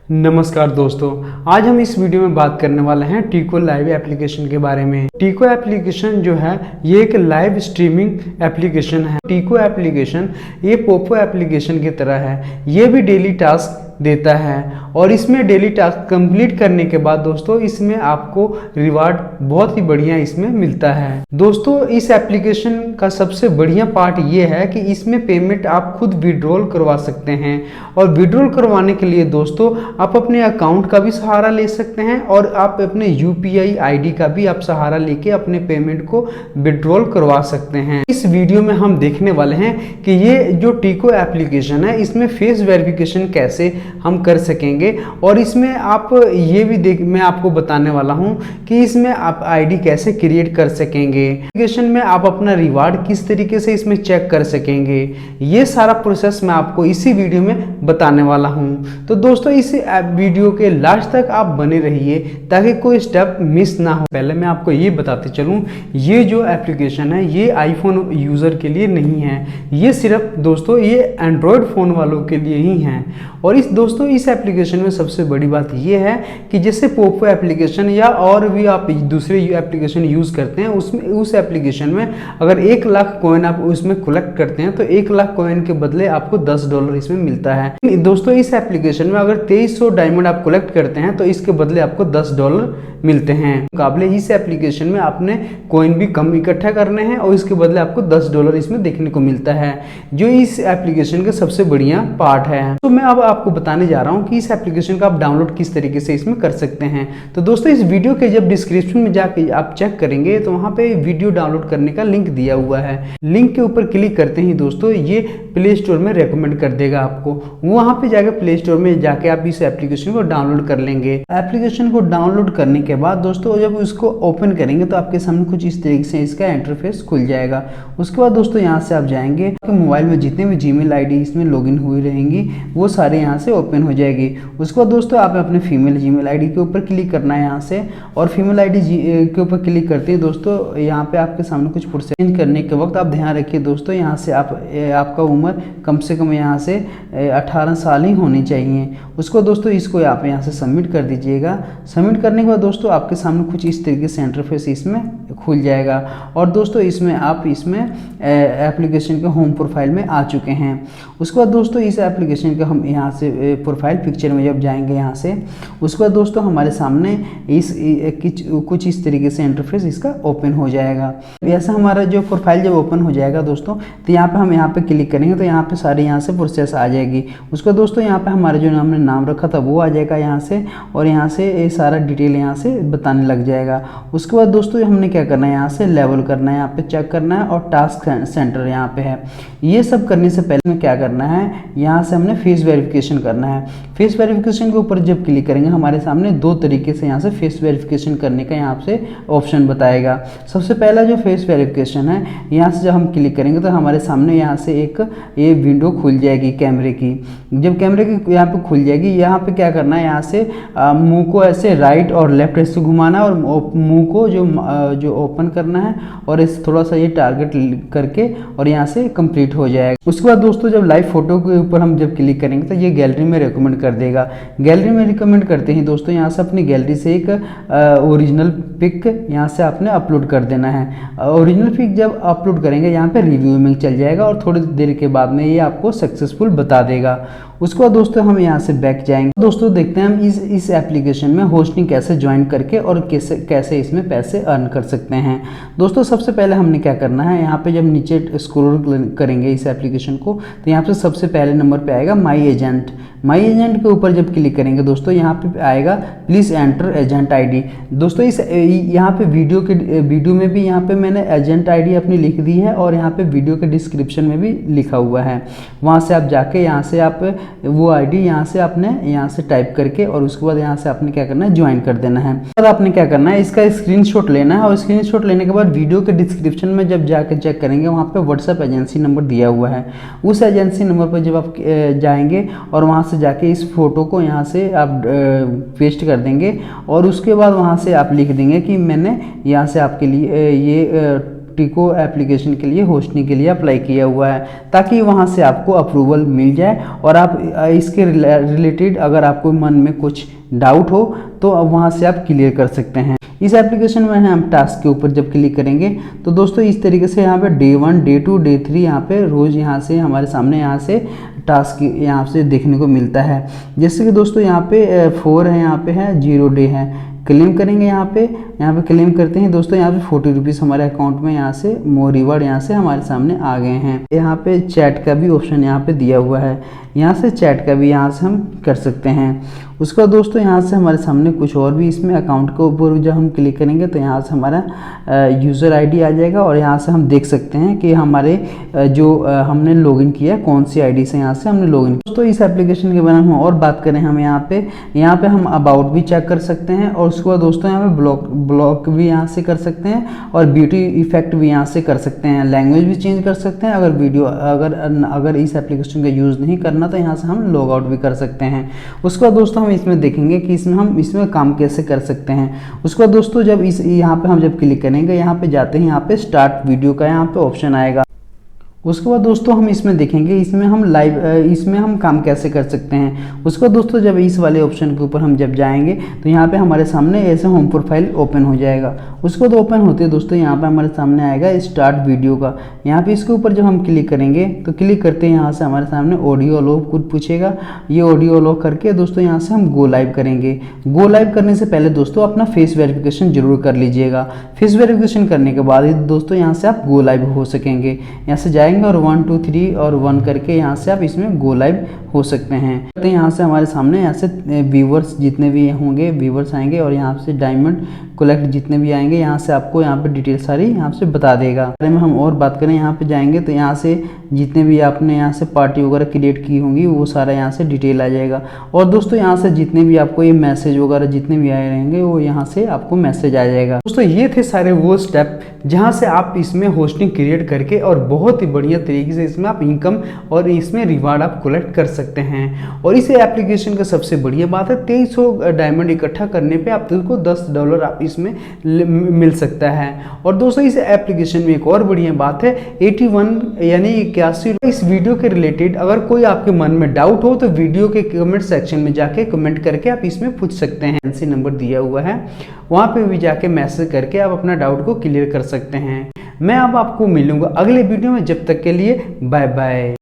नमस्कार दोस्तों, आज हम इस वीडियो में बात करने वाले हैं टीको लाइव एप्लीकेशन के बारे में। टीको एप्लीकेशन जो है ये एक लाइव स्ट्रीमिंग एप्लीकेशन है। टीको एप्लीकेशन ये पोपो एप्लीकेशन की तरह है, ये भी डेली टास्क देता है और इसमें डेली टास्क कंप्लीट करने के बाद दोस्तों इसमें आपको रिवार्ड बहुत ही बढ़िया इसमें मिलता है। दोस्तों इस एप्लीकेशन का सबसे बढ़िया पार्ट ये है कि इसमें पेमेंट आप खुद विड्रॉल करवा सकते हैं और विड्रॉल करवाने के लिए दोस्तों आप अपने अकाउंट का भी सहारा ले सकते हैं और आप अपने यूपीआई आईडी का भी आप सहारा लेके अपने पेमेंट को विड्रॉल करवा सकते हैं। इस वीडियो में हम देखने वाले हैं कि ये जो टीको एप्लीकेशन है इसमें फेस वेरिफिकेशन कैसे हम कर सकेंगे और इसमें आप ये भी मैं आपको बताने वाला हूं कि इसमें आप आईडी कैसे क्रिएट कर सकेंगे, एप्लीकेशन में आप अपना रिवार्ड किस तरीके से इसमें चेक कर सकेंगे। ये सारा प्रोसेस मैं आपको इसी वीडियो में बताने वाला हूं। तो दोस्तों इस वीडियो के लास्ट तक आप बने रहिए ताकि कोई स्टेप मिस ना हो। पहले मैं आपको ये बताते चलूं, ये जो एप्लीकेशन है ये आईफोन यूजर के लिए नहीं है, ये सिर्फ दोस्तों ये एंड्रॉयड फोन वालों के लिए ही है। और दोस्तों इस एप्लीकेशन में सबसे बड़ी बात यह है कि जैसे पोपो एप्लीकेशन या और भी आप दूसरे एप्लीकेशन यूज़ करते हैं उसमें उस एप्लीकेशन में अगर 1 लाख कॉइन आप उसमें कलेक्ट करते हैं तो 1 लाख कॉइन के बदले आपको $10 इसमें मिलता है। दोस्तों इस एप्लीकेशन में अगर 2300 डायमंड आप कलेक्ट करते हैं तो इसके बदले आपको $10 मिलते हैं। मुकाबले इस एप्लीकेशन में आपने कॉइन भी कम इकट्ठा करने हैं और इसके बदले आपको $10 इसमें देखने को मिलता है, जो इस एप्लीकेशन का सबसे बढ़िया पार्ट है। तो मैं अब आपको बताने जा रहा हूं कि इस एप्लीकेशन का आप डाउनलोड किस तरीके से इसमें कर सकते हैं। तो दोस्तों इस वीडियो के जब डिस्क्रिप्शन में जाके आप चेक करेंगे तो वहां पे वीडियो डाउनलोड करने का लिंक दिया हुआ है। लिंक के ऊपर क्लिक करते ही दोस्तों ये प्ले स्टोर में रेकमेंड कर देगा आपको, वहां पे जाके प्ले स्टोर में जाके आप इस एप्लीकेशन को डाउनलोड कर लेंगे। एप्लीकेशन को डाउनलोड करने के बाद दोस्तों जब उसको ओपन करेंगे तो आपके सामने कुछ इस तरीके से इसका इंटरफेस खुल जाएगा। उसके बाद दोस्तों यहाँ से आप जाएंगे, आपके मोबाइल में जितने भी जीमेल आईडी इसमें लॉगिन हुई रहेंगी वो सारे यहाँ से ओपन हो जाएगी। उसके बाद दोस्तों आप अपने फीमेल जीमेल आईडी के ऊपर क्लिक करना है यहाँ से, और फीमेल आईडी के ऊपर क्लिक करते हैं दोस्तों यहाँ पे आपके सामने कुछ प्रोसेस करने के वक्त आप ध्यान रखिए दोस्तों यहाँ से आपका उम्र कम से कम यहाँ से 18 साल ही होनी चाहिए। उसको दोस्तों इसको आप यहाँ से सबमिट कर दीजिएगा। सबमिट करने के बाद दोस्तों आपके सामने कुछ इस तरीके से इंटरफेस इसमें खुल जाएगा और दोस्तों इसमें आप एप्लीकेशन के होम प्रोफाइल में आ चुके हैं। उसके बाद दोस्तों इस एप्लीकेशन का हम यहाँ से प्रोफाइल पिक्चर में जब जाएंगे यहाँ से, उसके बाद दोस्तों हमारे सामने कुछ इस तरीके से इंटरफेस इसका ओपन हो जाएगा। ऐसा हमारा जो प्रोफाइल जब ओपन हो जाएगा दोस्तों तो यहाँ पे हम यहाँ पे क्लिक करेंगे तो यहाँ पे सारे यहाँ से प्रोसेस आ जाएगी। उसको दोस्तों यहाँ पे हमारे जो हमने नाम रखा था वो आ जाएगा यहाँ से, और यहाँ से ये सारा डिटेल यहाँ से बताने लग जाएगा। उसके बाद दोस्तों हमने क्या करना है, यहाँ से लेवल करना है, यहाँ पे चेक करना है और टास्क सेंटर यहाँ पे है। ये सब करने से पहले में क्या करना है, यहाँ से हमने फेस वेरिफिकेशन करना है। फेस वेरिफिकेशन के ऊपर जब क्लिक करेंगे हमारे सामने 2 तरीके से यहाँ से फेस वेरिफिकेशन करने का यहाँ से ऑप्शन बताएगा। सबसे पहला जो फेस वेरिफिकेशन है, यहाँ से जब हम क्लिक करेंगे तो हमारे सामने यहाँ से एक ये विंडो खुल जाएगी कैमरे की। जब कैमरे की यहाँ पे खुल जाएगी, यहाँ पे क्या करना है, यहाँ से मुंह को ऐसे राइट और लेफ्ट ऐसे घुमाना और मुंह को जो ओपन करना है और इस थोड़ा सा ये टारगेट करके और यहाँ से कंप्लीट हो जाएगा। उसके बाद दोस्तों जब लाइव फोटो के ऊपर हम जब क्लिक करेंगे तो ये गैलरी में रिकमेंड कर देगा। गैलरी में रिकमेंड करते ही दोस्तों यहाँ से अपनी गैलरी से एक ओरिजिनल पिक यहाँ से आपने अपलोड कर देना है। ओरिजिनल पिक जब अपलोड करेंगे यहाँ पे रिव्यू में चल जाएगा और थोड़ी देर के बाद में ये आपको सक्सेसफुल बता देगा। उसके बाद दोस्तों हम यहाँ से बैक जाएंगे। दोस्तों देखते हैं हम इस एप्लीकेशन में होस्टिंग कैसे ज्वाइन करके और कैसे इसमें पैसे अर्न कर सकते हैं। दोस्तों सबसे पहले हमने क्या करना है, यहाँ पे जब नीचे स्क्रॉल करेंगे इस एप्लीकेशन को तो यहाँ पे सबसे पहले नंबर पे आएगा माई एजेंट। माई एजेंट के ऊपर जब क्लिक करेंगे दोस्तों यहाँ पे आएगा प्लीज़ एंटर एजेंट आईडी। दोस्तों यहाँ पे वीडियो में भी यहाँ पे मैंने एजेंट आईडी अपनी लिख दी है और यहाँ पे वीडियो के डिस्क्रिप्शन में भी लिखा हुआ है। वहाँ से आप जाके यहाँ से आप वो आईडी यहाँ से आपने यहाँ से टाइप करके और उसके बाद यहाँ से आपने क्या करना है, ज्वाइन कर देना है। बाद आपने क्या करना है, इसका स्क्रीनशॉट लेना है और स्क्रीनशॉट लेने के बाद वीडियो के डिस्क्रिप्शन में जब जाके चेक करेंगे वहाँ पे व्हाट्सएप एजेंसी नंबर दिया हुआ है। उस एजेंसी नंबर पर जब आप जाएंगे और वहाँ से जाके इस फोटो को यहाँ से आप पेस्ट कर देंगे और उसके बाद वहाँ से आप लिख देंगे कि मैंने यहाँ से आपके लिए ये टीको एप्लीकेशन के लिए होस्टिंग के लिए अप्लाई किया हुआ है, ताकि वहाँ से आपको अप्रूवल मिल जाए और आप इसके रिलेटेड अगर आपको मन में कुछ डाउट हो तो वहाँ से आप क्लियर कर सकते हैं। इस एप्लीकेशन में हम टास्क के ऊपर जब क्लिक करेंगे तो दोस्तों इस तरीके से यहाँ पे डे 1, डे 2, डे 3 यहाँ पे रोज़ यहाँ से हमारे सामने यहाँ से टास्क यहाँ से देखने को मिलता है। जैसे कि दोस्तों यहाँ पे 4 है, यहाँ पे है 0 डे है। क्लेम करेंगे यहाँ पे क्लेम करते हैं दोस्तों, यहाँ पे 40 रुपीज़ हमारे अकाउंट में यहाँ से मोर रिवार्ड यहाँ से हमारे सामने आ गए हैं। यहाँ पे चैट का भी ऑप्शन यहाँ पे दिया हुआ है, यहाँ से चैट का भी यहाँ से हम कर सकते हैं। उसका दोस्तों यहाँ से हमारे सामने कुछ और भी इसमें अकाउंट के ऊपर जब हम क्लिक करेंगे तो यहाँ से हमारा यूज़र आईडी आ जाएगा और यहाँ से हम देख सकते हैं कि हमारे जो हमने लॉगिन किया है कौन सी आईडी से यहाँ से हमने लॉगिन किया। दोस्तों इस एप्लीकेशन के बारे में और बात करें हम यहाँ पे हम अबाउट भी चेक कर सकते हैं और उसके बाद दोस्तों यहाँ पे ब्लॉक भी यहाँ से कर सकते हैं और ब्यूटी इफेक्ट भी यहाँ से कर सकते हैं। लैंग्वेज भी चेंज कर सकते हैं। अगर वीडियो अगर इस एप्लीकेशन का यूज़ नहीं करना तो यहाँ से हम लॉग आउट भी कर सकते हैं। उसके बाद दोस्तों हम इसमें देखेंगे कि हम इसमें काम कैसे कर सकते हैं। उसके बाद दोस्तों जब यहाँ पे हम जब क्लिक करेंगे, यहाँ पे जाते हैं, यहाँ पे स्टार्ट वीडियो का यहाँ पे ऑप्शन आएगा। उसके बाद दोस्तों हम इसमें देखेंगे इसमें हम काम कैसे कर सकते हैं। उसके बाद दोस्तों जब इस वाले ऑप्शन के ऊपर हम जब जाएंगे तो यहाँ पे हमारे सामने ऐसे होम प्रोफाइल ओपन हो जाएगा। उसके बाद ओपन होते हैं दोस्तों यहाँ पे हमारे सामने आएगा स्टार्ट वीडियो का। यहाँ पे इसके ऊपर जब हम क्लिक करेंगे तो क्लिक करते हैं यहाँ से हमारे सामने ऑडियो अलो कुछ पूछेगा। ये ऑडियो अलो करके दोस्तों यहाँ से हम गो लाइव करेंगे। गो लाइव करने से पहले दोस्तों अपना फेस वेरिफिकेशन जरूर कर लीजिएगा। फेस वेरिफिकेशन करने के बाद दोस्तों यहाँ से आप गो लाइव हो सकेंगे। यहाँ से जाएंगे और 1 2 3 और 1 करके यहाँ से आप इसमें गो लाइव हो सकते हैं। तो यहाँ से हमारे सामने यहाँ से व्यूवर्स जितने भी होंगे व्यूवर्स आएंगे और यहाँ से डायमंड कलेक्ट जितने भी आएंगे यहाँ से आपको यहाँ पे डिटेल सारी यहाँ से बता देगा। बारे में हम और बात करें यहाँ पे जाएंगे तो यहाँ से जितने भी आपने यहाँ से पार्टी वगैरह क्रिएट की होंगी वो सारा यहाँ से डिटेल आ जाएगा। और दोस्तों यहाँ से जितने भी आपको ये मैसेज वगैरह जितने भी आए रहेंगे वो यहाँ से आपको मैसेज आ जाएगा। दोस्तों ये थे सारे वो स्टेप जहाँ से आप इसमें होस्टिंग क्रिएट करके और बहुत ही बढ़िया तरीके से इसमें आप इनकम और इसमें रिवार्ड आप कलेक्ट कर सकते हैं। और इस एप्लीकेशन का सबसे बढ़िया बात है 2300 डायमंड इकट्ठा करने पे आपको $10 आप इसमें मिल सकता है। और दोस्तों इस एप्लीकेशन में एक और बढ़िया बात है 81 यानी 81। इस वीडियो के रिलेटेड अगर कोई आपके मन में डाउट हो तो वीडियो के कमेंट सेक्शन में जाके कमेंट करके आप इसमें पूछ सकते हैं। एनसी नंबर दिया हुआ है वहाँ पे भी जाके मैसेज करके आप अपना डाउट को क्लियर कर सकते हैं। मैं अब आपको मिलूंगा अगले वीडियो में, जब तक के लिए बाय बाय।